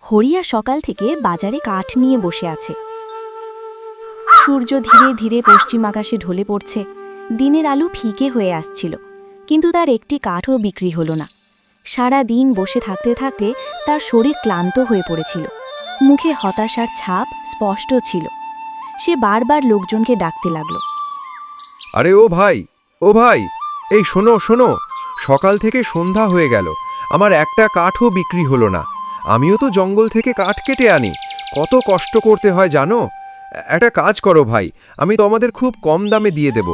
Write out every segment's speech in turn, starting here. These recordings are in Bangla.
হরিয়া সকাল থেকে বাজারে কাঠ নিয়ে বসে আছে। সূর্য ধীরে ধীরে পশ্চিম আকাশে ঢলে পড়ছে। দিনের আলো ফিকে হয়ে আসছিল, কিন্তু তার একটি কাঠও বিক্রি হলো না। সারা দিন বসে থাকতে থাকতে তার শরীর ক্লান্ত হয়ে পড়েছিল। মুখে হতাশার ছাপ স্পষ্ট ছিল। সে বারবার লোকজনকে ডাকতে লাগলো। আরে ও ভাই, এই শোনো শোনো, সকাল থেকে সন্ধ্যা হয়ে গেল, আমার একটা কাঠও বিক্রি হলো না। আমিও তো জঙ্গল থেকে কাঠ কেটে আনি, কত কষ্ট করতে হয় জানো। একটা কাজ করো ভাই, আমি তোমাদের খুব কম দামে দিয়ে দেব,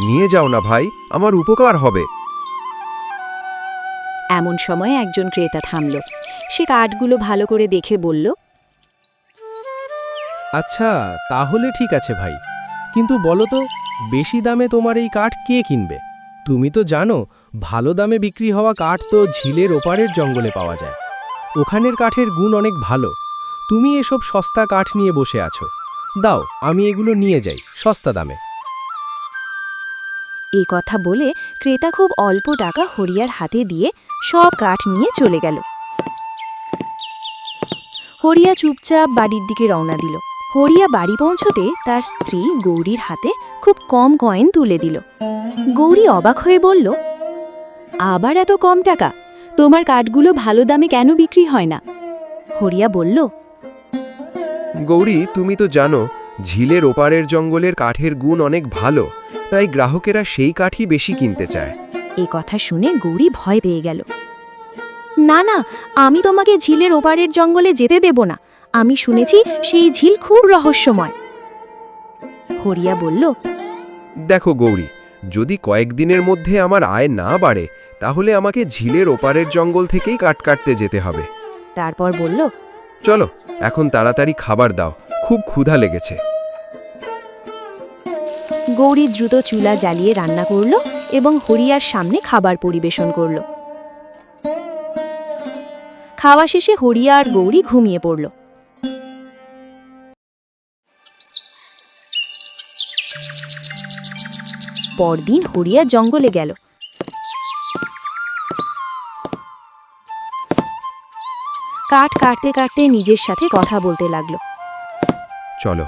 নিয়ে যাও না ভাই, আমার উপকার হবে। এমন সময় একজন ক্রেতা থামল। সে কাঠগুলো ভালো করে দেখে বলল, আচ্ছা, তাহলে ঠিক আছে ভাই, কিন্তু বলো তো, বেশি দামে তোমার এই কাঠ কে কিনবে? তুমি তো জানো, ভালো দামে বিক্রি হওয়া কাঠ তো ঝিলের ওপারের জঙ্গলে পাওয়া যায়। ওখানের কাঠের গুণ অনেক ভালো। তুমি এসব সস্তা কাঠ নিয়ে বসে আছো, দাও আমি এগুলো নিয়ে যাই সস্তা দামে। এই কথা বলে ক্রেতা খুব অল্প টাকা হরিয়ার হাতে দিয়ে সব কাঠ নিয়ে চলে গেল। হরিয়া চুপচাপ বাড়ির দিকে রওনা দিল। হরিয়া বাড়ি পৌঁছতে তার স্ত্রী গৌরীর হাতে খুব কম কয়েন তুলে দিল। গৌরী অবাক হয়ে বলল, আবার এত কম টাকা? তোমার কাঠগুলো ভালো দামে কেন বিক্রি হয় না? হরিয়া বলল, গৌরী, তুমি তো জানো, ঝিলের ওপারের জঙ্গলের কাঠের গুণ অনেক ভালো, তাই গ্রাহকেরা সেই কাঠই বেশি কিনতে চায়। এই কথা শুনে গৌরী ভয় পেয়ে গেল। না না, আমি তোমাকে ঝিলের ওপারের জঙ্গলে যেতে দেব না। আমি শুনেছি সেই ঝিল খুব রহস্যময়। হরিয়া বলল, দেখো গৌরী, যদি কয়েকদিনের মধ্যে আমার আয় না বাড়ে, তাহলে আমাকে ঝিলের ওপারের জঙ্গল থেকেই কাঠ কাটতে যেতে হবে। তারপর বলল, চলো, এখন তাড়াতাড়ি খাবার দাও, খুব ক্ষুধা লেগেছে। গৌরী দ্রুত চুলা জ্বালিয়ে রান্না করল এবং হরিয়ার সামনে খাবার পরিবেশন করল। খাওয়া শেষে হরিয়া আর গৌরী ঘুমিয়ে পড়ল। পরদিন হরিয়া জঙ্গলে গেল। কাঠ কাটতে কাটতে নিজের সাথে কথা বলতে লাগলো। চলো,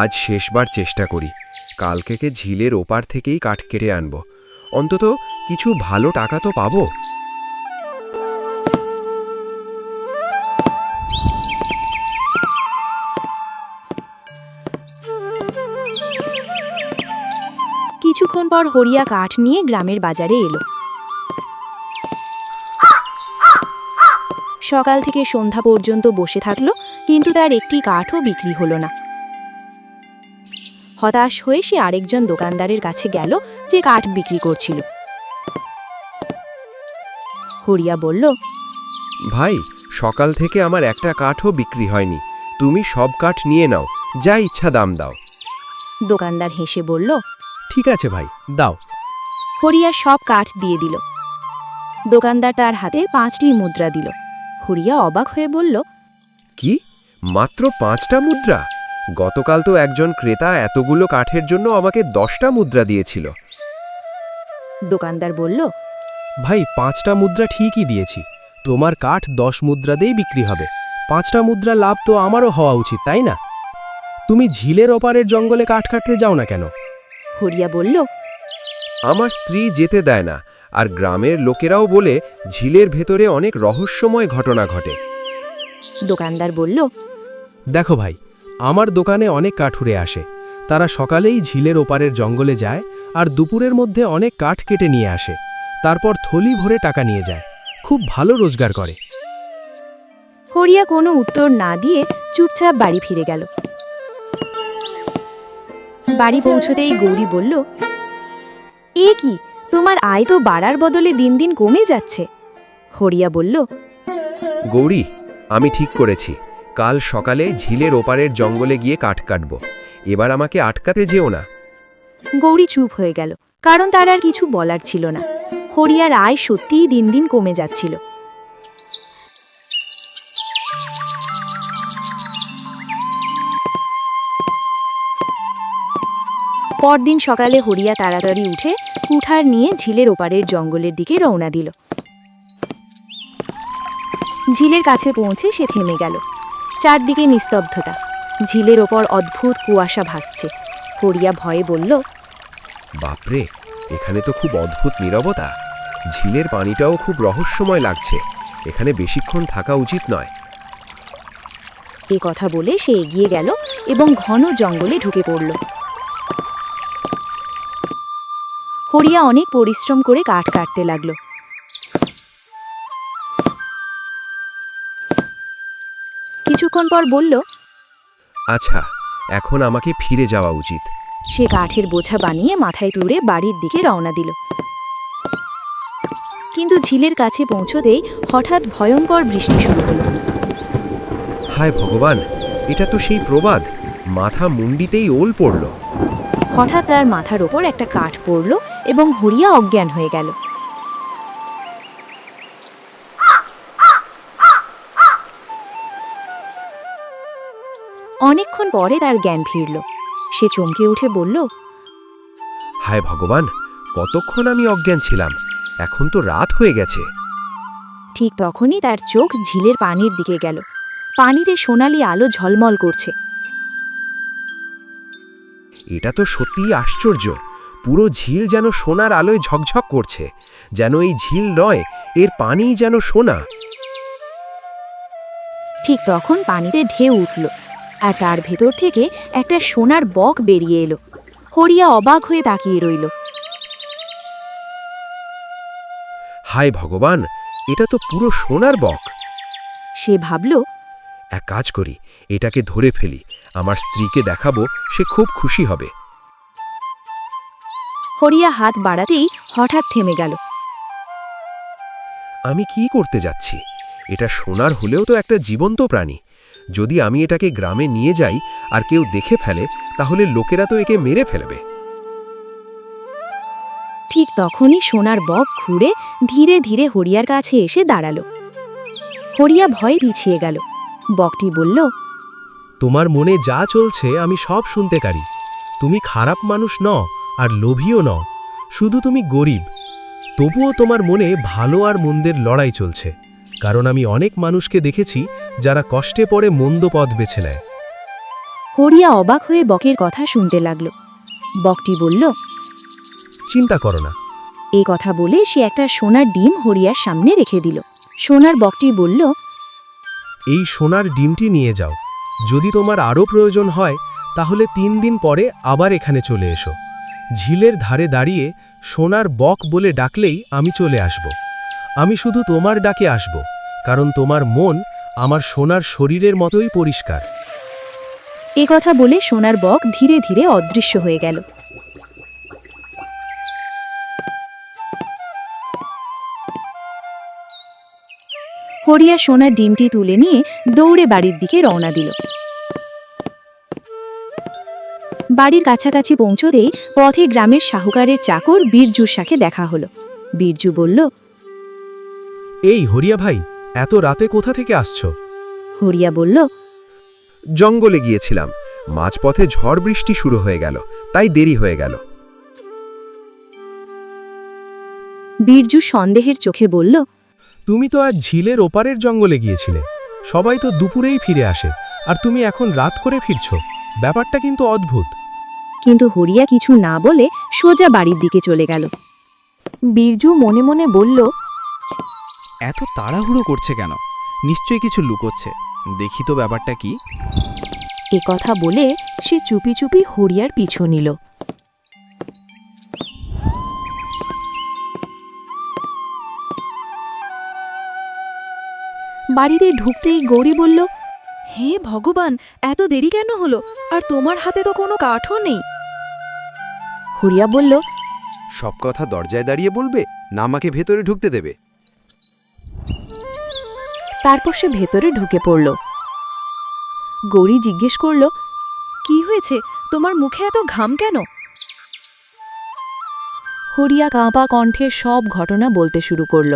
আজ শেষবার চেষ্টা করি, কালকে ঝিলের ওপার থেকেই কাঠ কেটে আনবো, অন্তত কিছু ভালো টাকা তো পাবো। কিছুক্ষণ পর হরিয়া কাঠ নিয়ে গ্রামের বাজারে এলো। সকাল থেকে সন্ধ্যা পর্যন্ত বসে থাকলো, কিন্তু তার একটি কাঠও বিক্রি হলো না। হতাশ হয়ে সে আরেকজন দোকানদারের কাছে গেল যে কাঠ বিক্রি করছিল। হরিয়া বলল, ভাই, সকাল থেকে আমার একটা কাঠও বিক্রি হয়নি, তুমি সব কাঠ নিয়ে নাও, যা ইচ্ছা দাম দাও। দোকানদার হেসে বলল, ঠিক আছে ভাই, দাও। হরিয়া সব কাঠ দিয়ে দিল। দোকানদার তার হাতে 5টি মুদ্রা দিল। হরিয়া অবাক হয়ে বলল, কি, মাত্র 5টা মুদ্রা? গতকাল তো একজন ক্রেতা এতগুলো কাঠের জন্য আমাকে 10টা মুদ্রা দিয়েছিল। দোকানদার বলল, ভাই, 5টা মুদ্রা ঠিকই দিয়েছি, তোমার কাঠ 10 মুদ্রাতেই বিক্রি হবে। 5টা মুদ্রা লাভ তো আমারও হওয়া উচিত, তাই না? তুমি ঝিলের ওপারের জঙ্গলে কাঠ কাটতে যাও না কেন? হরিয়া বলল, আমার স্ত্রী যেতে দেয় না, আর গ্রামের লোকেরাও বলে ঝিলের ভেতরে অনেক রহস্যময় ঘটনা ঘটে। দোকানদার বলল, দেখো ভাই, আমার দোকানে অনেক কাঠুরে আসে। তারা সকালেই ঝিলের ওপারের জঙ্গলে যায় আর দুপুরের মধ্যে অনেক কাঠ কেটে নিয়ে আসে, তারপর থলি ভরে টাকা নিয়ে যায়। খুব ভালো রোজগার করে। হরিয়া কোনো উত্তর না দিয়ে চুপচাপ বাড়ি ফিরে গেল। বাড়ি পৌঁছতেই গৌরী বলল, এ কি, তোমার আয় তো বাড়ার বদলে দিন দিন কমে যাচ্ছে। হরিয়া বলল, গৌরী, আমি ঠিক করেছি, কাল সকালে ঝিলের ওপারের জঙ্গলে গিয়ে কাঠ কাটব, এবার আমাকে আটকাতে যেও না। গৌরী চুপ হয়ে গেল, কারণ তার আর কিছু বলার ছিল না। হরিয়ার আয় সত্যিই দিন দিন কমে যাচ্ছিল। পরদিন সকালে হরিয়া তাড়াতাড়ি উঠে কুঠার নিয়ে ঝিলের ওপারের জঙ্গলের দিকে রওনা দিল। ঝিলের কাছে পৌঁছে সে থেমে গেল। চারদিকে নিস্তব্ধতা, ঝিলের ওপর অদ্ভুত কুয়াশা ভাসছে। হরিয়া ভয়ে বলল, বাপরে, এখানে তো খুব অদ্ভুত নীরবতা। ঝিলের পানিটাও খুব রহস্যময় লাগছে। এখানে বেশিক্ষণ থাকা উচিত নয়। এ কথা বলে সে এগিয়ে গেল এবং ঘন জঙ্গলে ঢুকে পড়ল। হরিয়া অনেক পরিশ্রম করে কাঠ কাটতে লাগলো। কিছুক্ষণ পর বলল, আচ্ছা, এখন আমাকে ফিরে যাওয়া উচিত। সে কাঠের বোঝা বানিয়ে মাথায় তুলে বাড়ির দিকে রওনা দিল। কিন্তু ঝিলের কাছে পৌঁছতেই হঠাৎ ভয়ঙ্কর বৃষ্টি শুরু হলো। হায় ভগবান, এটা তো সেই প্রবাদ। মাথা মুন্ডিতেই ওল পড়ল। হঠাৎ তার মাথার ওপর একটা কাঠ পড়ল এবং হরিয়া অজ্ঞান হয়ে গেল। অনেকক্ষণ পরে তার জ্ঞান ফিরল। সে চমকে উঠে বলল, হায় ভগবান, কতক্ষণ আমি অজ্ঞান ছিলাম। এখন তো রাত হয়ে গেছে। ঠিক তখনই তার চোখ ঝিলের পানির দিকে গেল। পানিতে সোনালি আলো ঝলমল করছে। এটা তো সত্যিই আশ্চর্য। পুরো ঝিল যেন সোনার আলোয় ঝকঝক করছে। যেন এই ঝিল নয়, এর পানিই যেন সোনা। ঠিক তখন পানিতে ঢেউ উঠল, আর তার ভেতর থেকে একটা সোনার বক বেরিয়ে এলো। হরিয়া অবাক হয়ে তাকিয়ে রইল। হায় ভগবান, এটা তো পুরো সোনার বক। সে ভাবল, এক কাজ করি, এটাকে ধরে ফেলি। আমার স্ত্রীকে দেখাবো, সে খুব খুশি হবে। হরিয়া হাত বাড়াতেই হঠাৎ থেমে গেল। আমি কি করতে যাচ্ছি? এটা সোনার হলেও তো একটা জীবন্ত প্রাণী। যদি আমি এটাকে গ্রামে নিয়ে যাই আর কেউ দেখে ফেলে, তাহলে লোকেরা তো একে মেরে ফেলবে। ঠিক তখনই সোনার বক ঘুরে ধীরে ধীরে হরিয়ার কাছে এসে দাঁড়ালো। হরিয়া ভয়ে পিছিয়ে গেল। বকটি বলল, তোমার মনে যা চলছে আমি সব শুনতে পারি। তুমি খারাপ মানুষ নও আর লোভীও নও, শুধু তুমি গরিব। তবুও তোমার মনে ভালো আর মন্দের লড়াই চলছে, কারণ আমি অনেক মানুষকে দেখেছি যারা কষ্টে পড়ে মন্দ পথ বেছে নেয়। হরিয়া অবাক হয়ে বকের কথা শুনতে লাগলো। বকটি বলল, চিন্তা করো না। এ কথা বলে সে একটা সোনার ডিম হরিয়ার সামনে রেখে দিল। সোনার বকটি বলল, এই সোনার ডিমটি নিয়ে যাও। যদি তোমার আরও প্রয়োজন হয় তাহলে 3 দিন পরে আবার এখানে চলে এসো। ঝিলের ধারে দাঁড়িয়ে সোনার বক বলে ডাকলেই আমি চলে আসব। আমি শুধু তোমার ডাকে আসব, কারণ তোমার মন আমার সোনার শরীরের মতোই পরিষ্কার। এ কথা বলে সোনার বক ধীরে ধীরে অদৃশ্য হয়ে গেল। হরিয়া সোনার ডিমটি তুলে নিয়ে দৌড়ে বাড়ির দিকে রওনা দিল। বাড়ির কাছাকাছি পৌঁছতেই পথে গ্রামের সাহুকারের চাকর বীরজুর সাথে দেখা হলো। বীরজু বলল, এই হরিয়া ভাই, এত রাতে কোথা থেকে আসছো? হরিয়া বলল, জঙ্গলে গিয়েছিলাম। মাঝপথে ঝড় বৃষ্টি শুরু হয়ে গেল, তাই দেরি হয়ে গেল। বীরজু সন্দেহের চোখে বলল, তুমি তো আজ ঝিলের ওপারের জঙ্গলে গিয়েছিলে। সবাই তো দুপুরেই ফিরে আসে, আর তুমি এখন রাত করে ফিরছো। ব্যাপারটা কিন্তু অদ্ভুত। কিন্তু হরিয়া কিছু না বলে সোজা বাড়ির দিকে চলে গেল। বীরজু মনে মনে বলল, এত তাড়াহুড়ো করছে কেন? নিশ্চয়ই কিছু লুকোচ্ছে। দেখি তো ব্যাপারটা কি। এ কথা বলে সে চুপি চুপি হরিয়ার পিছু নিল। বাড়িতে ঢুকতেই গৌরী বলল, হে ভগবান, এত দেরি কেন হলো? আর তোমার হাতে তো কোনো কাঠও নেই। হরিয়া বলল, সব কথা দরজায় দাঁড়িয়ে বলবে না আমাকে ভেতরে ঢুকতে দেবে? তারপর সে ভেতরে ঢুকে পড়ল। গৌরী জিজ্ঞেস করল, কি হয়েছে? তোমার মুখে এত ঘাম কেন? হরিয়া কাঁপা কণ্ঠে সব ঘটনা বলতে শুরু করল।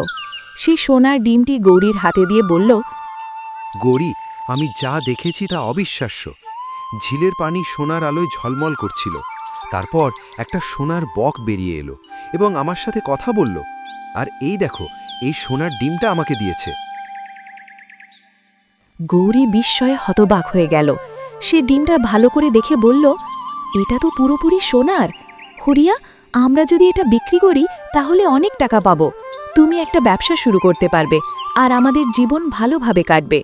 সে সোনার ডিমটি গৌরীর হাতে দিয়ে বলল, গৌরী, আমি যা দেখেছি তা অবিশ্বাস্য। ঝিলের পানি সোনার আলোয় ঝলমল করছিল। তারপর একটা সোনার বক বেরিয়ে এলো এবং আমার সাথে কথা বলল। আর এই দেখো, এই সোনার ডিমটা আমাকে দিয়েছে। গৌরী বিস্ময়ে হতবাক হয়ে গেল। সে ডিমটা ভালো করে দেখে বলল, এটা তো পুরোপুরি সোনার। হরিয়া, আমরা যদি এটা বিক্রি করি তাহলে অনেক টাকা পাবো। তুমি একটা ব্যবসা শুরু করতে পারবে আর আমাদের জীবন ভালোভাবে কাটবে।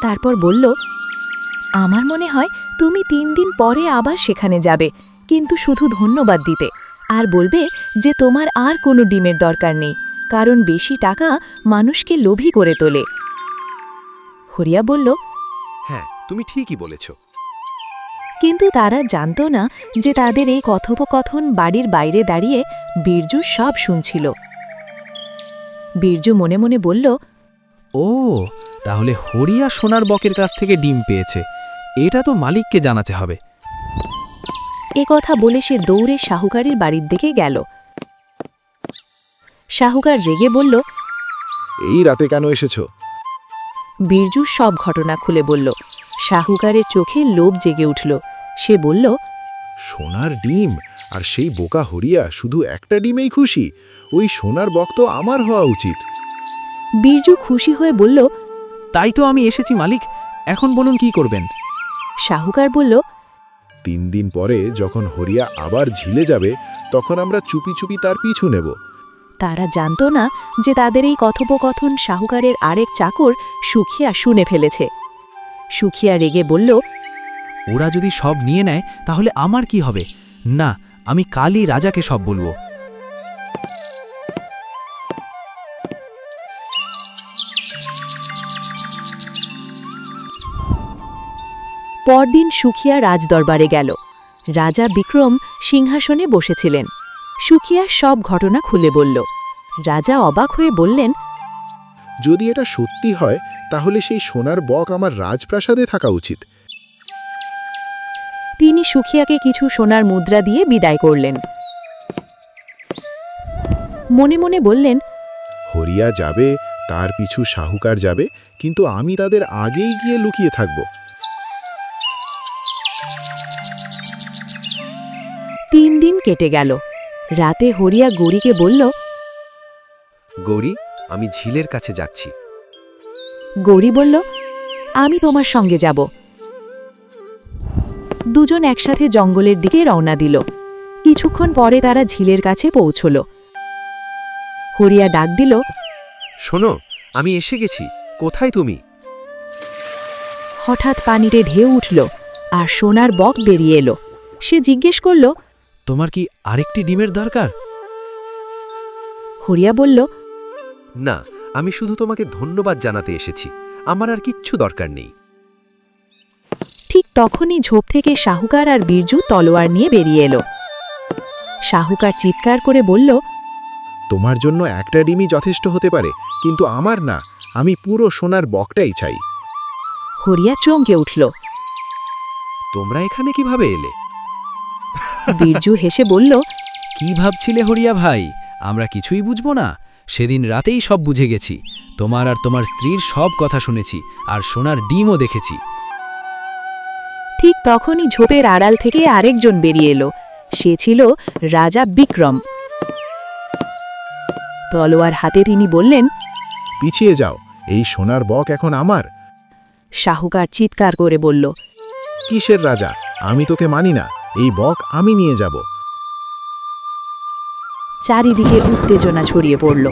তারপর বলল, আমার মনে হয় তুমি 3 দিন পরে আবার সেখানে যাবে, কিন্তু শুধু ধন্যবাদ দিতে আর বলবে যে তোমার আর কোনো ডিমের দরকার নেই, কারণ বেশি টাকা মানুষকে লোভী করে তোলে। হরিয়া বলল, হ্যাঁ, তুমি ঠিকই বলেছ। কিন্তু তারা জানত না যে তাদের এই কথোপকথন বাড়ির বাইরে দাঁড়িয়ে বীরজু সব শুনছিল। বীরজু মনে মনে বলল, ও, তাহলে হরিয়া সোনার বকের কাছ থেকে ডিম পেয়েছে। এটা তো মালিককে জানাতে হবে। এ কথা বলে সে দৌড়ে শাহুকারের বাড়ির দিকে গেল। শাহুকার রেগে বলল, এই রাতে কেন এসেছো? বীরজু সব ঘটনা খুলে বলল। শাহুকারের চোখে লোভ জেগে উঠল। সে বলল, সোনার ডিম আর সেই বোকা হরিয়া শুধু একটা ডিমেই খুশি। ওই সোনার বক তো আমার হওয়া উচিত। বীরজু খুশি হয়ে বলল, তাই তো আমি এসেছি মালিক, এখন বলুন কি করবেন। শাহুকার বলল, 3 দিন পরে যখন হরিয়া আবার ঝিলে যাবে তখন আমরা চুপি চুপি তার পিছু নেব। তারা জানত না যে তাদের এই কথোপকথন শাহুকারের আরেক চাকর সুখিয়া শুনে ফেলেছে। সুখিয়া রেগে বলল, ওরা যদি সব নিয়ে নেয় তাহলে আমার কি হবে? না, আমি কালই রাজাকে সব বলবো। পরদিন সুখিয়া রাজদরবারে গেল। রাজা বিক্রম সিংহাসনে বসেছিলেন। সুখিয়া সব ঘটনা খুলে বলল। রাজা অবাক হয়ে বললেন, যদি এটা সত্যি হয় তাহলে সেই সোনার বক আমার রাজপ্রাসাদে থাকা উচিত। তিনি সুখিয়াকে কিছু সোনার মুদ্রা দিয়ে বিদায় করলেন। মনে মনে বললেন, হরিয়া যাবে, তার পিছু শাহুকার যাবে, কিন্তু আমি তাদের আগেই গিয়ে লুকিয়ে থাকব। 3 দিন কেটে গেল। রাতে হরিয়া গৌরীকে বলল, গৌরী, আমি ঝিলের কাছে যাচ্ছি। গৌরী বলল, আমি তোমার সঙ্গে যাব। দুজন একসাথে জঙ্গলের দিকে রওনা দিল। কিছুক্ষণ পরে তারা ঝিলের কাছে পৌঁছল। হরিয়া ডাক দিল, শোনো, আমি এসে গেছি। কোথায় তুমি? হঠাৎ পানিতে ঢেউ উঠল আর সোনার বক বেরিয়ে এলো। সে জিজ্ঞেস করল, তোমার কি আরেকটি ডিমের দরকার? হরিয়া বলল, না, আমি শুধু তোমাকে ধন্যবাদ জানাতে এসেছি। আমার আর কিচ্ছু দরকার নেই। ঠিক তখনই ঝোপ থেকে শাহুকার আর বীরজু তলোয়ার নিয়ে বেরিয়ে এলো। শাহুকার চিৎকার করে বলল, তোমার জন্য একটা ডিমই যথেষ্ট হতে পারে, কিন্তু আমার না। আমি পুরো সোনার বকটাই চাই। হরিয়া চমকে উঠল। তোমরা এখানে কিভাবে এলে? বীরজু হেসে বলল, কি ভাবছিলে হরিয়া ভাই? আমরা কিছুই বুঝবো না? সেদিন রাতেই সব বুঝে গেছি। তোমার আর তোমার স্ত্রীর সব কথা শুনেছি আর সোনার ডিমও দেখেছি। ঠিক তখনই ঝোপের আড়াল থেকে আরেকজন বেরিয়ে এলো। সে ছিল রাজা বিক্রম। তলোয়ার হাতে তিনি বললেন, পিছিয়ে যাও, এই সোনার বক এখন আমার। শাহুকার চিৎকার করে বলল, কিসের রাজা? আমি তোকে মানি না। এই বক আমি নিয়ে যাব। চারিদিকে উত্তেজনা ছড়িয়ে পড়ল।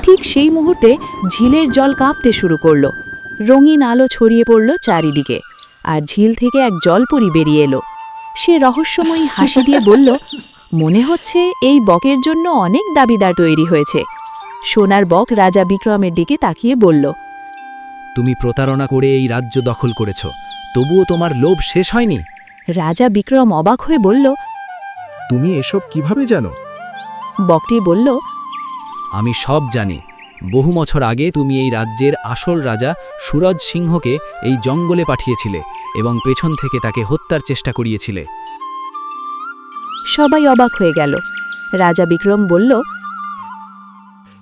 ঠিক সেই মুহূর্তে ঝিলের জল কাঁপতে শুরু করল। রঙিন আলো ছড়িয়ে পড়ল চারিদিকে, আর ঝিল থেকে এক জলপরি বেরিয়ে এলো। সে রহস্যময়ী হাসি দিয়ে বলল, মনে হচ্ছে এই বকের জন্য অনেক দাবিদার তৈরি হয়েছে। সোনার বক রাজা বিক্রমের দিকে তাকিয়ে বলল, তুমি প্রতারণা করে এই রাজ্য দখল করেছ, তবুও তোমার লোভ শেষ হয়নি। রাজা বিক্রম অবাক হয়ে বলল, তুমি এসব কিভাবে জানো? বকটি বলল, আমি সব জানি। বহু বছর আগে তুমি এই রাজ্যের আসল রাজা সুরজ সিংহকে এই জঙ্গলে পাঠিয়েছিলে এবং পেছন থেকে তাকে হত্যার চেষ্টা করিয়েছিলে। সবাই অবাক হয়ে গেল। রাজা বিক্রম বলল,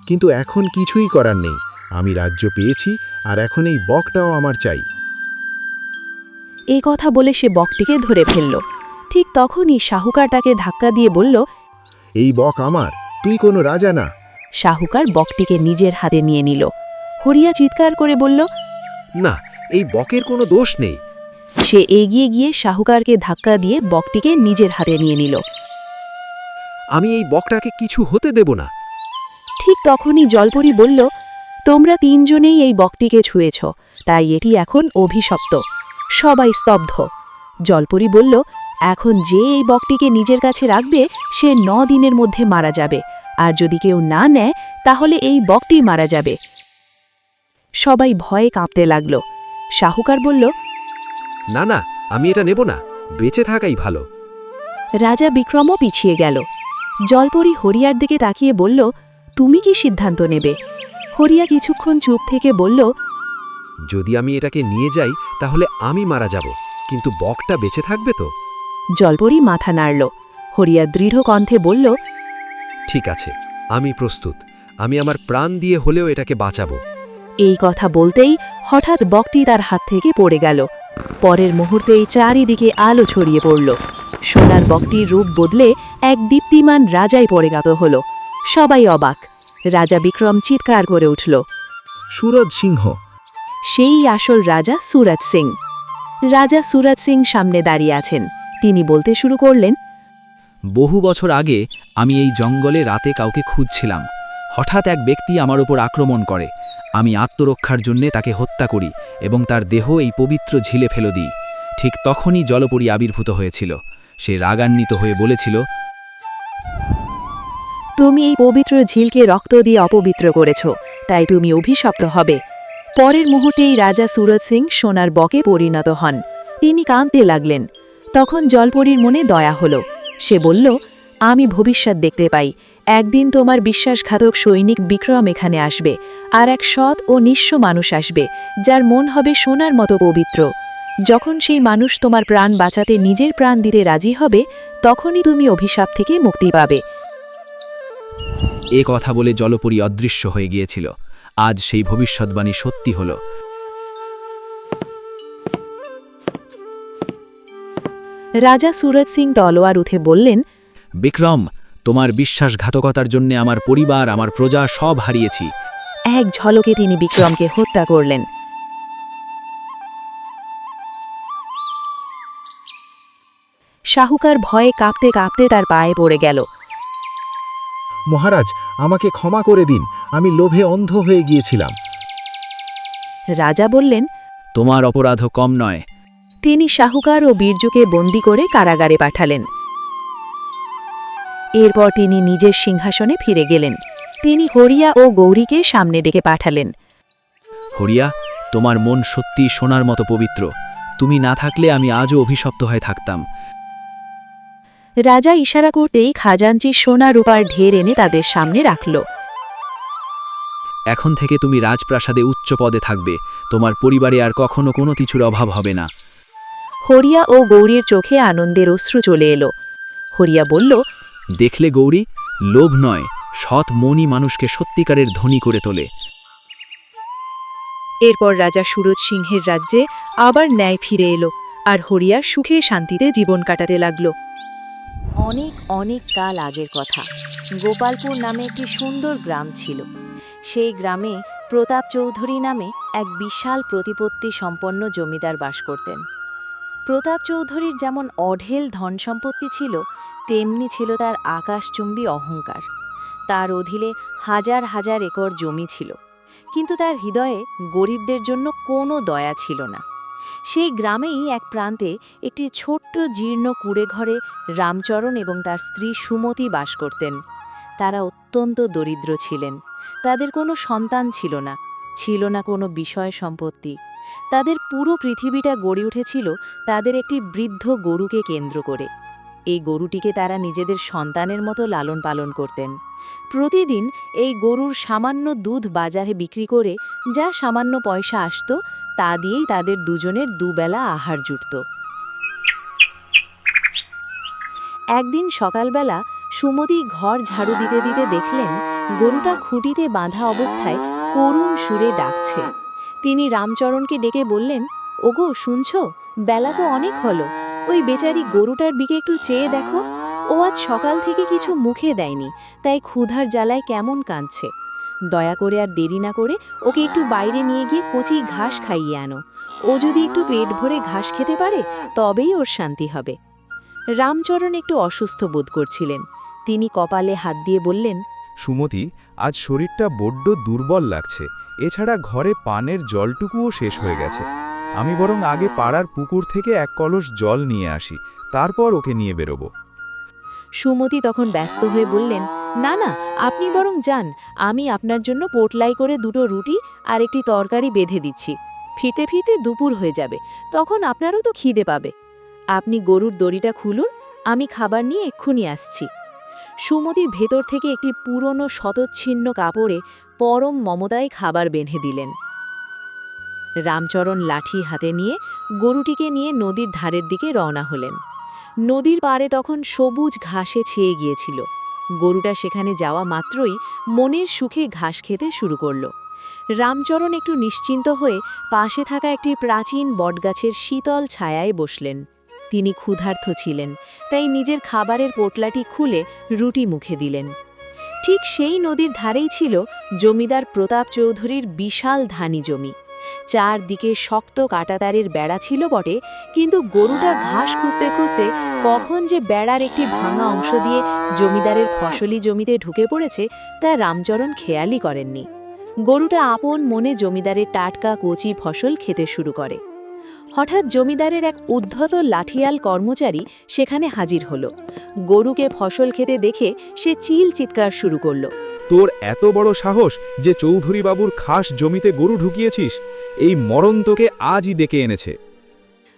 কিন্তু এখন কিছুই করার নেই। আমি রাজ্য পেয়েছি, আর এখন এই বকটাও আমার চাই। এই কথা বলে সে বকটিকে ধরে ফেলল। ঠিক তখনই শাহুকার তাকে ধাক্কা দিয়ে বলল, এই বক আমার, তুই কোনো রাজা না। শাহুকার বকটিকে নিজের হাতে নিয়ে নিল। হরিয়া চিৎকার করে বলল, না, এই বকের কোনো দোষ নেই। সে এগিয়ে গিয়ে শাহুকারকে ধাক্কা দিয়ে বকটিকে নিজের হাতে নিয়ে নিল। আমি এই বকটাকে কিছু হতে দেব না। ঠিক তখনই জলপরি বলল, তোমরা তিনজনেই এই বকটিকে ছুঁয়েছ, তাই এটি এখন অভিশপ্ত। সবাই স্তব্ধ। জলপরি বলল, এখন যে এই বকটিকে নিজের কাছে রাখবে সে 9 দিনের মধ্যে মারা যাবে, আর যদি কেউ না নেয় তাহলে এই বকটি মারা যাবে। সবাই ভয়ে কাঁপতে লাগল। শাহুকার বলল, না না, আমি এটা নেব না, বেঁচে থাকাই ভালো। রাজা বিক্রমও পিছিয়ে গেল। জলপরি হরিয়ার দিকে তাকিয়ে বলল, তুমি কি সিদ্ধান্ত নেবে? হরিয়া কিছুক্ষণ চুপ থেকে বলল, যদি আমি এটাকে নিয়ে যাই তাহলে আমি মারা যাব, কিন্তু বকটা বেঁচে থাকবে তো? জলপরি মাথা নাড়ল। হরিয়া দৃঢ় কণ্ঠে বলল, ঠিক আছে, আমি প্রস্তুত। আমি আমার প্রাণ দিয়ে হলেও এটাকে বাঁচাবো। এই কথা বলতেই হঠাৎ বকটি তার হাত থেকে পড়ে গেল। পরের মুহূর্তেই চারিদিকে আলো ছড়িয়ে পড়ল। সোনার বকটির রূপ বদলে এক দীপ্তিমান রাজাই পরিণত হল। সবাই অবাক। রাজা বিক্রম চিৎকার করে উঠল, সুরজ সিংহ। সেই আসল রাজা সুরজ সিং। রাজা সুরজ সিং সামনে দাঁড়িয়ে আছেন। তিনি বলতে শুরু করলেন, বহু বছর আগে আমি এই জঙ্গলে রাতে কাউকে খুঁজছিলাম। হঠাৎ এক ব্যক্তি আমার উপর আক্রমণ করে। আমি আত্মরক্ষার জন্যে তাকে হত্যা করি এবং তার দেহ এই পবিত্র ঝিলে ফেলে দিই। ঠিক তখনই জলপরি আবির্ভূত হয়েছিল। সে রাগান্বিত হয়ে বলেছিল, তুমি এই পবিত্র ঝিলকে রক্ত দিয়ে অপবিত্র করেছ, তাই তুমি অভিশপ্ত হবে। পরের মুহূর্তেই রাজা সুরজ সিং সোনার বকে পরিণত হন। তিনি কাঁদতে লাগলেন। তখন জলপরীর মনে দয়া হল। সে বলল, আমি ভবিষ্যৎ দেখতে পাই। একদিন তোমার বিশ্বাসঘাতক সৈনিক বিক্রম এখানে আসবে, আর এক সৎ ও নিঃস্ব মানুষ আসবে, যার মন হবে সোনার মতো পবিত্র। যখন সেই মানুষ তোমার প্রাণ বাঁচাতে নিজের প্রাণ দিতে রাজি হবে, তখনই তুমি অভিশাপ থেকে মুক্তি পাবে। এ কথা বলে জলপরি অদৃশ্য হয়ে গিয়েছিল। আজ সেই ভবিষ্যৎবাণী সত্যি হল। রাজা সুরজ সিং তলোয়ার উঠে বললেন, বিক্রম, তোমার বিশ্বাসঘাতকতার জন্য আমার পরিবার, আমার প্রজা সব হারিয়েছি। এক ঝলকে তিনি বিক্রমকে হত্যা করলেন। শাহুকার ভয়ে কাঁপতে কাঁপতে তার পায়ে পড়ে গেল। মহারাজ, আমাকে ক্ষমা করে দিন, আমি লোভে অন্ধ হয়ে গিয়েছিলাম। রাজা বললেন, তোমার অপরাধও কম নয়। তিনি শাহুকার ও বীরজুকে বন্দী করে কারাগারে পাঠালেন। এরপর তিনি নিজের সিংহাসনে ফিরে গেলেন। তিনি হরিয়া ও গৌরীকে সামনে ডেকে পাঠালেন। হরিয়া, তোমার মন সত্যি সোনার মতো পবিত্র। তুমি না থাকলে আমি আজও অভিশপ্ত হয়ে থাকতাম। রাজা ইশারা করতেই খাজাঞ্চি সোনা রূপার ঢের এনে তাদের সামনে রাখল। এখন থেকে তুমি রাজপ্রাসাদে উচ্চ পদে থাকবে। তোমার পরিবারে আর কখনো কোনো কিছুর অভাব হবে না। হরিয়া ও গৌরীর চোখে আনন্দের অশ্রু চলে এলো। হরিয়া বলল, দেখলে গৌরী, লোভ নয়, সৎ মনই মানুষকে সত্যিকারের ধনী করে তোলে। এরপর রাজা সুরজ সিংহের রাজ্যে আবার ন্যায় ফিরে এলো, আর হরিয়া সুখে শান্তিতে জীবন কাটাতে লাগল। অনেক অনেক কাল আগের কথা। গোপালপুর নামে একটি সুন্দর গ্রাম ছিল। সেই গ্রামে প্রতাপ চৌধুরী নামে এক বিশাল প্রতিপত্তি সম্পন্ন জমিদার বাস করতেন। প্রতাপ চৌধুরীর যেমন অঢেল ধন সম্পত্তি ছিল, তেমনি ছিল তার আকাশচুম্বী অহংকার। তার অধীনে হাজার হাজার একর জমি ছিল, কিন্তু তার হৃদয়ে গরিবদের জন্য কোনো দয়া ছিল না। সেই গ্রামেই এক প্রান্তে একটি ছোট্ট জীর্ণ কুঁড়েঘরে রামচরণ এবং তার স্ত্রী সুমতি বাস করতেন। তারা অত্যন্ত দরিদ্র ছিলেন। তাদের কোনো সন্তান ছিল না কোনো বিষয় সম্পত্তি। তাদের পুরো পৃথিবীটা গড়ে উঠেছিল তাদের একটি বৃদ্ধ গরুকে কেন্দ্র করে। এই গরুটিকে তারা নিজেদের সন্তানের মতো লালন পালন করতেন। প্রতিদিন এই গরুর সামান্য দুধ বাজারে বিক্রি করে যা সামান্য পয়সা আসত, তা দিয়েই তাদের দুজনের দুবেলা আহার জুটত। একদিন সকালবেলা সুমতি ঘর ঝাড়ু দিতে দিতে দেখলেন গরুটা খুঁটিতে বাঁধা অবস্থায় করুণ সুরে ডাকছে। তিনি রামচরণকে ডেকে বললেন, ওগো শুনছ, বেলা তো অনেক হলো, ওই বেচারি গরুটার দিকে একটু চেয়ে দেখো, ও আজ সকাল থেকে কিছু মুখে দেয়নি, তাই ক্ষুধার জ্বালায় কেমন কাঁদছে। দয়া করে আর দেরি না করে ওকে একটু বাইরে নিয়ে গিয়ে কচি ঘাস খাইয়ে আনো। ও যদি একটু পেট ভরে ঘাস খেতে পারে তবেই ওর শান্তি হবে। রামচরণ একটু অসুস্থ বোধ করছিলেন। তিনি কপালে হাত দিয়ে বললেন, সুমতি, আজ শরীরটা বড্ড দুর্বল লাগছে। এছাড়া ঘরে পানের জলটুকুও শেষ হয়ে গেছে। আমি বরং আগে পাড়ার পুকুর থেকে এক কলস জল নিয়ে আসি, তারপর ওকে নিয়ে বেরোবো। সুমতি তখন ব্যস্ত হয়ে বললেন, না না, আপনি বরং যান, আমি আপনার জন্য পোটলাই করে 2টো রুটি আর একটি তরকারি বেঁধে দিচ্ছি। ফিরতে ফিরতে দুপুর হয়ে যাবে, তখন আপনারও তো খিদে পাবে। আপনি গরুর দড়িটা খুলুন, আমি খাবার নিয়ে এক্ষুনি আসছি। সুমতি ভেতর থেকে একটি পুরনো শতচ্ছিন্ন কাপড়ে পরম মমতায় খাবার বেঁধে দিলেন। রামচরণ লাঠি হাতে নিয়ে গরুটিকে নিয়ে নদীর ধারের দিকে রওনা হলেন। নদীর পাড়ে তখন সবুজ ঘাসে ছেয়ে গিয়েছিল। গরুটা সেখানে যাওয়া মাত্রই মনের সুখে ঘাস খেতে শুরু করল। রামচরণ একটু নিশ্চিন্ত হয়ে পাশে থাকা একটি প্রাচীন বটগাছের শীতল ছায়ায় বসলেন। তিনি ক্ষুধার্ত ছিলেন, তাই নিজের খাবারের পোটলাটি খুলে রুটি মুখে দিলেন। ঠিক সেই নদীর ধারেই ছিল জমিদার প্রতাপ চৌধুরীর বিশাল ধানি জমি। চারদিকে শক্ত কাঁটাতারের বেড়া ছিল বটে, কিন্তু গরুটা ঘাস খুঁজতে খুঁজতে কখন যে বেড়ার একটি ভাঙা অংশ দিয়ে জমিদারের ফসলি জমিতে ঢুকে পড়েছে তা রামচরণ খেয়ালই করেননি। গরুটা আপন মনে জমিদারের টাটকা কচি ফসল খেতে শুরু করে। হঠাৎ জমিদারের এক উদ্ধত লাঠিয়াল কর্মচারী সেখানে হাজির হল। গরুকে ফসল খেতে দেখে সে চিৎকার শুরু করল। তোর এত বড় সাহস যে চৌধুরী বাবুর খাস জমিতে গরু ঢুকিয়েছিস! এই মরণ তোকে আজই ডেকে এনেছে।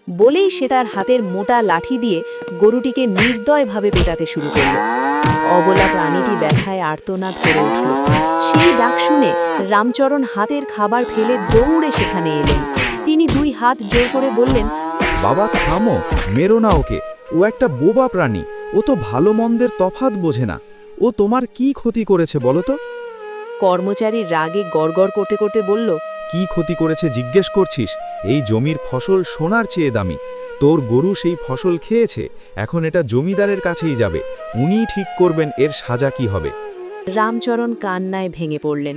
বলেই সে তার হাতের মোটা লাঠি দিয়ে গরুটিকে নির্দয়ভাবে পেটাতে শুরু করল। অবলা প্রাণীটি ব্যথায় আর্তনাদ করে উঠল। সেই ডাক শুনে রামচরণ হাতের খাবার ফেলে দৌড়ে সেখানে এলেন। তিনি 2 হাত জোর করে বললেন, বাবা থামো, মেরো না ওকে। ও একটা বোবা প্রাণী, ও তো ভালো মন্দের তফাৎ বোঝে না। ও তোমার কি ক্ষতি করেছে বলো তো? কর্মচারী রাগে গড়গড় করতে করতে বলল, কি ক্ষতি করেছে জিজ্ঞেস করছিস? এই জমির ফসল সোনার চেয়ে দামি। তোর গরু সেই ফসল খেয়েছে, এখন এটা জমিদারের কাছেই যাবে। উনিই ঠিক করবেন এর সাজা কি হবে। রামচরণ কান্নায় ভেঙে পড়লেন।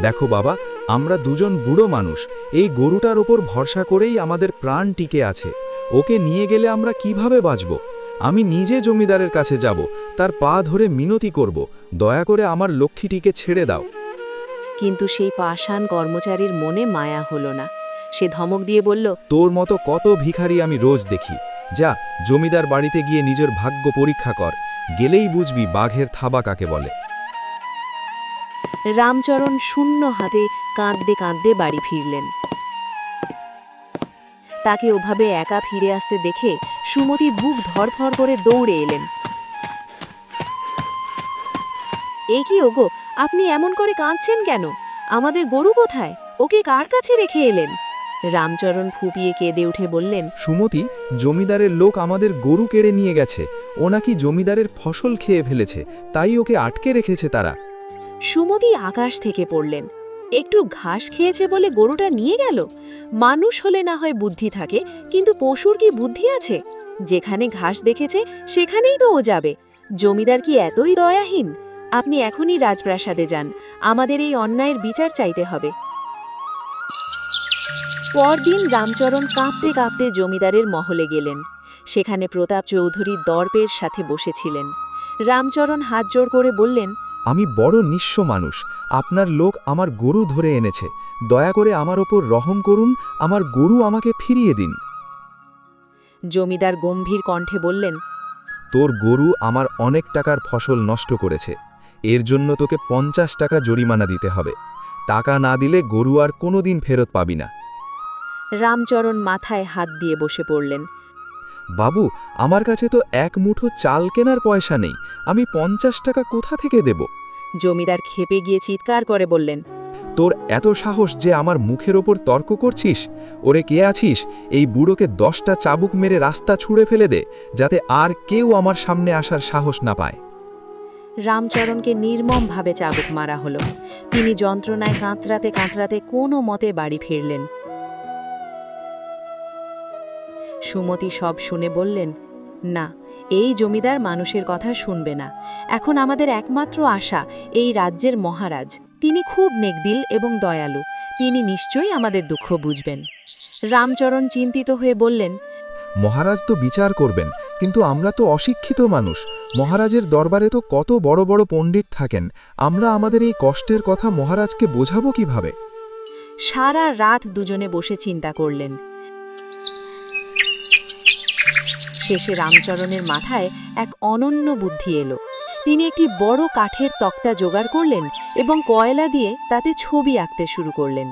দেখো বাবা, আমরা দুজন বুড়ো মানুষ, এই গরুটার ওপর ভরসা করেই আমাদের প্রাণ টিকে আছে। ওকে নিয়ে গেলে আমরা কিভাবে বাঁচব? আমি নিজে জমিদারের কাছে যাব, তার পা ধরে মিনতি করব, দয়া করে আমার লক্ষ্মীটিকে ছেড়ে দাও। কিন্তু সেই পাষাণ কর্মচারীর মনে মায়া হলো না। সে ধমক দিয়ে বলল, তোর মতো কত ভিখারি আমি রোজ দেখি। যা, জমিদার বাড়িতে গিয়ে নিজের ভাগ্য পরীক্ষা কর, গেলেই বুঝবি বাঘের থাবা কাকে বলে। রামচরণ শূন্য হাতে কাঁদতে কাঁদতে বাড়ি ফিরলেন। তাকে ওভাবে একা ফিরে আসতে দেখে সুমতি বুক ধরফর করে দৌড়ে এলেন। এ কি ওগো, আপনি এমন করে কাঁদছেন কেন? আমাদের গরু কোথায়? ওকে কার কাছে রেখে এলেন? রামচরণ ফুপিয়ে কেঁদে উঠে বললেন, সুমতি, জমিদারের লোক আমাদের গরু কেড়ে নিয়ে গেছে। ও নাকি জমিদারের ফসল খেয়ে ফেলেছে, তাই ওকে আটকে রেখেছে তারা। সুমতি আকাশ থেকে পড়লেন। একটু ঘাস খেয়েছে বলে গরুটা নিয়ে গেল? মানুষ হলে না হয় বুদ্ধি থাকে, কিন্তু পশুর কি বুদ্ধি আছে? যেখানে ঘাস দেখেছে সেখানেই তো ও যাবে। জমিদার কি এতই দয়াহীন? আপনি এখনই রাজপ্রাসাদে যান, আমাদের এই অন্যায়ের বিচার চাইতে হবে। পরদিন রামচরণ কাঁপতে কাঁপতে জমিদারের মহলে গেলেন। সেখানে প্রতাপ চৌধুরী দর্পের সাথে বসেছিলেন। রামচরণ হাত জোড় করে বললেন, আমি বড় নিঃস্ব মানুষ, আপনার লোক আমার গরু ধরে এনেছে। দয়া করে আমার ওপর রহম করুন, আমার গরু আমাকে ফিরিয়ে দিন। জমিদার গম্ভীর কণ্ঠে বললেন, তোর গরু আমার অনেক টাকার ফসল নষ্ট করেছে। এর জন্য তোকে 50 টাকা জরিমানা দিতে হবে। টাকা না দিলে গরু আর কোনোদিন ফেরত পাবি না। রামচরণ মাথায় হাত দিয়ে বসে পড়লেন। বাবু, আমার কাছে তো 1 মুঠো চাল কেনার পয়সা নেই, আমি 50 টাকা কোথা থেকে দেব? জমিদার ক্ষেপে গিয়ে চিৎকার করে বললেন, তোর এত সাহস যে আমার মুখের ওপর তর্ক করছিস? ওরে কে আছিস? এই বুড়োকে 10টা চাবুক মেরে রাস্তা ছুঁড়ে ফেলে দে, যাতে আর কেউ আমার সামনে আসার সাহস না পায়। রামচরণকে নির্মমভাবে চাবুক মারা হলো। তিনি যন্ত্রণায় কাঁতরাতে কাঁতরাতে কোনো মতে বাড়ি ফিরলেন। সুমতি সব শুনে বললেন, না, এই জমিদার মানুষের কথা শুনবে না। এখন আমাদের একমাত্র আশা এই রাজ্যের মহারাজ। তিনি খুব নেকদিল এবং দয়ালু, তিনি নিশ্চয়ই আমাদের দুঃখ বুঝবেন। রামচরণ চিন্তিত হয়ে বললেন, মহারাজ তো বিচার করবেন, কিন্তু আমরা তো অশিক্ষিত মানুষ। মহারাজের দরবারে তো কত বড় বড় পণ্ডিত থাকেন, আমরা আমাদের এই কষ্টের কথা মহারাজকে বোঝাবো কিভাবে? সারা রাত দুজনে বসে চিন্তা করলেন। শেষে রামচরণের মাথায় এক অনন্য বুদ্ধি এলো। তিনি একটি বড় কাঠের তক্তা জোগাড় করলেন এবং কয়লা দিয়ে তাতে ছবি আঁকতে শুরু করলেন।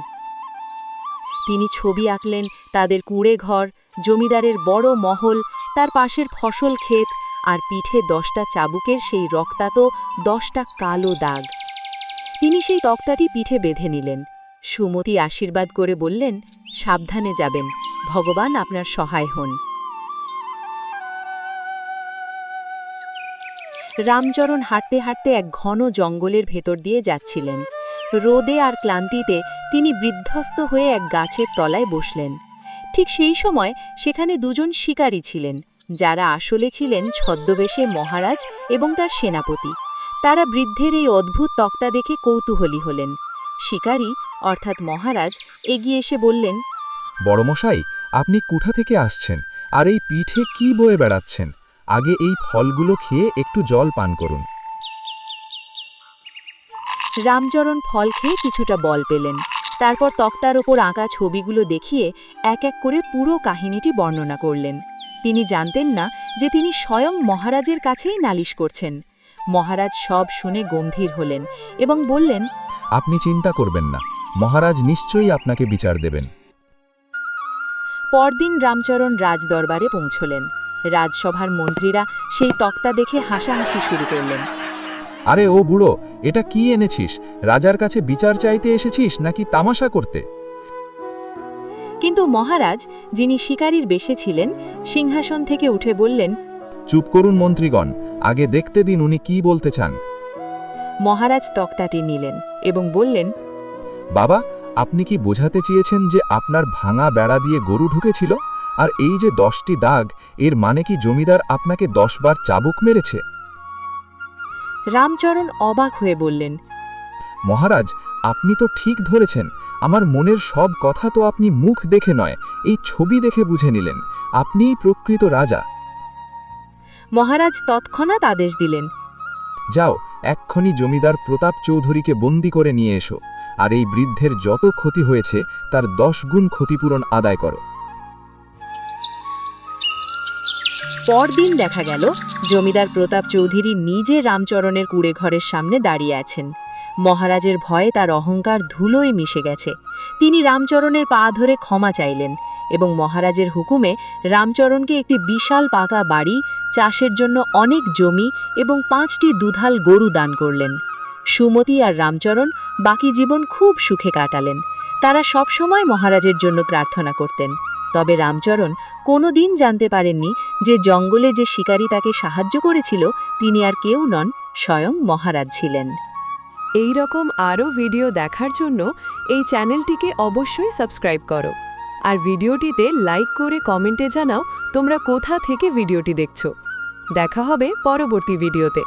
তিনি ছবি আঁকলেন তাদের কুঁড়ে ঘর, জমিদারের বড় মহল, তার পাশের ফসল ক্ষেত, আর পিঠে 10টা চাবুকের সেই রক্তাক্ত 10টা কালো দাগ। তিনি সেই তক্তাটি পিঠে বেঁধে নিলেন। সুমতি আশীর্বাদ করে বললেন, সাবধানে যাবেন, ভগবান আপনার সহায় হন। রামচরণ হাঁটতে হাঁটতে এক ঘন জঙ্গলের ভেতর দিয়ে যাচ্ছিলেন। রোদে আর ক্লান্তিতে তিনি বিধ্বস্ত হয়ে এক গাছের তলায় বসলেন। ঠিক সেই সময় সেখানে দুজন শিকারী ছিলেন, যারা আসলে ছিলেন ছদ্মবেশে মহারাজ এবং তার সেনাপতি। তারা বৃদ্ধের এই অদ্ভুত তক্তা দেখে কৌতূহলী হলেন। শিকারী অর্থাৎ মহারাজ এগিয়ে এসে বললেন, বড়মশাই, আপনি কোথা থেকে আসছেন, আর এই পিঠে কি বয়ে বেড়াচ্ছেন? আগে এই ফলগুলো খেয়ে একটু জল পান করুন। রামচরণ ফল খেয়ে কিছুটা বল পেলেন। তারপর তক্তার ওপর আঁকা ছবিগুলো দেখিয়ে এক এক করে পুরো কাহিনীটি বর্ণনা করলেন। তিনি জানতেন না যে তিনি স্বয়ং মহারাজের কাছেই নালিশ করছেন। মহারাজ সব শুনে গম্ভীর হলেন এবং বললেন, আপনি চিন্তা করবেন না, মহারাজ নিশ্চয়ই আপনাকে বিচার দেবেন। পরদিন রামচরণ রাজদরবারে পৌঁছলেন। রাজসভার মন্ত্রীরা সেই তক্তা দেখে হাসাহাসি শুরু করলেন। আরে ও বুড়ো, এটা কি এনেছিস? রাজার কাছে বিচার চাইতে এসেছিস নাকি তামাশা করতে? কিন্তু মহারাজ, যিনি শিকারীর বেশে ছিলেন, সিংহাসন থেকে উঠে বললেন, চুপ করুন মন্ত্রীগণ, আগে দেখতে দিন উনি কি বলতে চান। মহারাজ তক্তাটি নিলেন এবং বললেন, বাবা, আপনি কি বোঝাতে চেয়েছেন যে আপনার ভাঙা বেড়া দিয়ে গরু ঢুকেছিল? আর এই যে 10টি দাগ, এর মানে কি জমিদার আপনাকে 10 বার চাবুক মেরেছে? রামচরণ অবাক হয়ে বললেন, মহারাজ, আপনি তো ঠিক ধরেছেন। আমার মনের সব কথা তো আপনি মুখ দেখে নয়, এই ছবি দেখে বুঝে নিলেন। আপনিই প্রকৃত রাজা। মহারাজ তৎক্ষণাৎ আদেশ দিলেন, যাও, এক্ষুনি জমিদার প্রতাপ চৌধুরীকে বন্দি করে নিয়ে এসো, আর এই বৃদ্ধের যত ক্ষতি হয়েছে তার 10 গুণ ক্ষতিপূরণ আদায় করো। পরদিন দেখা গেল জমিদার প্রতাপ চৌধুরী নিজে রামচরণের কুঁড়ে ঘরের সামনে দাঁড়িয়ে আছেন। মহারাজের ভয়ে তার অহংকার ধুলোয় মিশে গেছে। তিনি রামচরণের পা ধরে ক্ষমা চাইলেন এবং মহারাজের হুকুমে রামচরণকে একটি বিশাল পাকা বাড়ি, চাষের জন্য অনেক জমি এবং 5টি দুধাল গরু দান করলেন। সুমতি আর রামচরণ বাকি জীবন খুব সুখে কাটালেন। তারা সবসময় মহারাজের জন্য প্রার্থনা করতেন। তবে রামচরণ কোনোদিন জানতে পারেননি যে জঙ্গলে যে শিকারী তাকে সাহায্য করেছিল তিনি আর কেউ নন, স্বয়ং মহারাজ ছিলেন। এই রকম আরও ভিডিও দেখার জন্য এই চ্যানেলটিকে অবশ্যই সাবস্ক্রাইব করো আর ভিডিওটিতে লাইক করে কমেন্টে জানাও তোমরা কোথা থেকে ভিডিওটি দেখছো। দেখা হবে পরবর্তী ভিডিওতে।